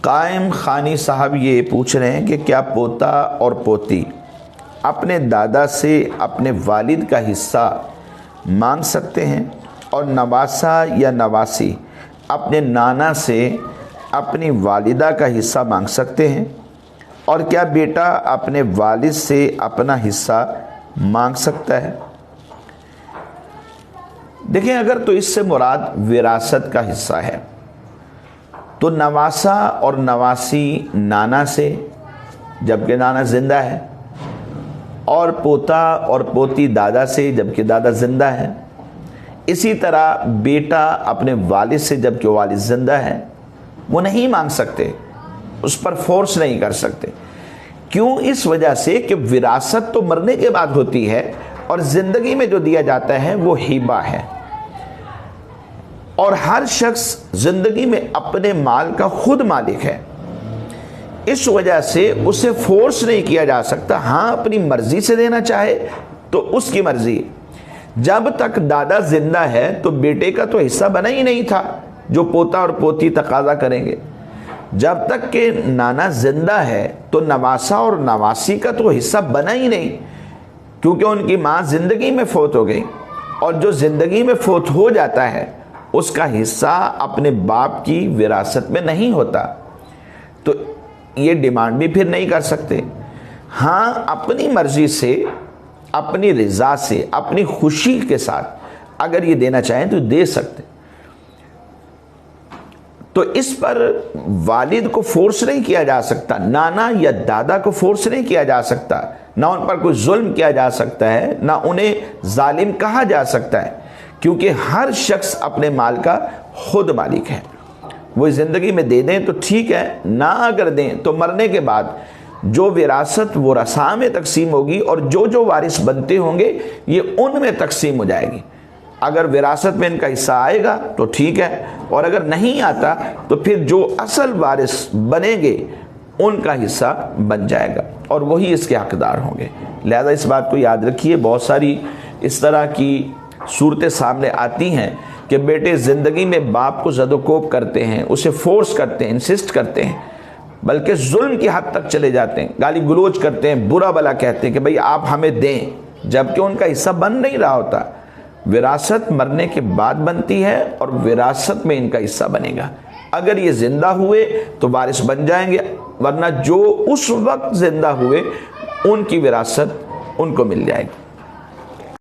قائم خانی صاحب یہ پوچھ رہے ہیں کہ کیا پوتا اور پوتی اپنے دادا سے اپنے والد کا حصہ مانگ سکتے ہیں، اور نواسا یا نواسی اپنے نانا سے اپنی والدہ کا حصہ مانگ سکتے ہیں، اور کیا بیٹا اپنے والد سے اپنا حصہ مانگ سکتا ہے؟ دیکھیں، اگر تو اس سے مراد وراثت کا حصہ ہے تو نواسا اور نواسی نانا سے، جبکہ نانا زندہ ہے، اور پوتا اور پوتی دادا سے، جبکہ دادا زندہ ہے۔ اسی طرح بیٹا اپنے والد سے، جبکہ والد زندہ ہے، وہ نہیں مانگ سکتے، اس پر فورس نہیں کر سکتے۔ کیوں؟ اس وجہ سے کہ وراثت تو مرنے کے بعد ہوتی ہے، اور زندگی میں جو دیا جاتا ہے وہ ہبہ ہے، اور ہر شخص زندگی میں اپنے مال کا خود مالک ہے۔ اس وجہ سے اسے فورس نہیں کیا جا سکتا۔ ہاں، اپنی مرضی سے دینا چاہے تو اس کی مرضی۔ جب تک دادا زندہ ہے تو بیٹے کا تو حصہ بنا ہی نہیں تھا جو پوتا اور پوتی تقاضا کریں گے۔ جب تک کہ نانا زندہ ہے تو نواسا اور نواسی کا تو حصہ بنا ہی نہیں، کیونکہ ان کی ماں زندگی میں فوت ہو گئی، اور جو زندگی میں فوت ہو جاتا ہے اس کا حصہ اپنے باپ کی وراثت میں نہیں ہوتا، تو یہ ڈیمانڈ بھی پھر نہیں کر سکتے۔ ہاں، اپنی مرضی سے، اپنی رضا سے، اپنی خوشی کے ساتھ اگر یہ دینا چاہیں تو دے سکتے۔ تو اس پر والد کو فورس نہیں کیا جا سکتا، نانا یا دادا کو فورس نہیں کیا جا سکتا، نہ ان پر کوئی ظلم کیا جا سکتا ہے، نہ انہیں ظالم کہا جا سکتا ہے، کیونکہ ہر شخص اپنے مال کا خود مالک ہے۔ وہ زندگی میں دے دیں تو ٹھیک ہے، نہ اگر دیں تو مرنے کے بعد جو وراثت ورثاء میں تقسیم ہوگی، اور جو وارث بنتے ہوں گے یہ ان میں تقسیم ہو جائے گی۔ اگر وراثت میں ان کا حصہ آئے گا تو ٹھیک ہے، اور اگر نہیں آتا تو پھر جو اصل وارث بنیں گے ان کا حصہ بن جائے گا، اور وہی اس کے حقدار ہوں گے۔ لہذا اس بات کو یاد رکھیے، بہت ساری اس طرح کی صورتیں سامنے آتی ہیں کہ بیٹے زندگی میں باپ کو زد و کوب کرتے ہیں، اسے فورس کرتے ہیں، انسسٹ کرتے ہیں، بلکہ ظلم کی حد تک چلے جاتے ہیں، گالی گلوچ کرتے ہیں، برا بلا کہتے ہیں کہ بھئی آپ ہمیں دیں، جبکہ ان کا حصہ بن نہیں رہا ہوتا۔ وراثت مرنے کے بعد بنتی ہے، اور وراثت میں ان کا حصہ بنے گا۔ اگر یہ زندہ ہوئے تو وارث بن جائیں گے، ورنہ جو اس وقت زندہ ہوئے ان کی وراثت ان کو مل جائے گی۔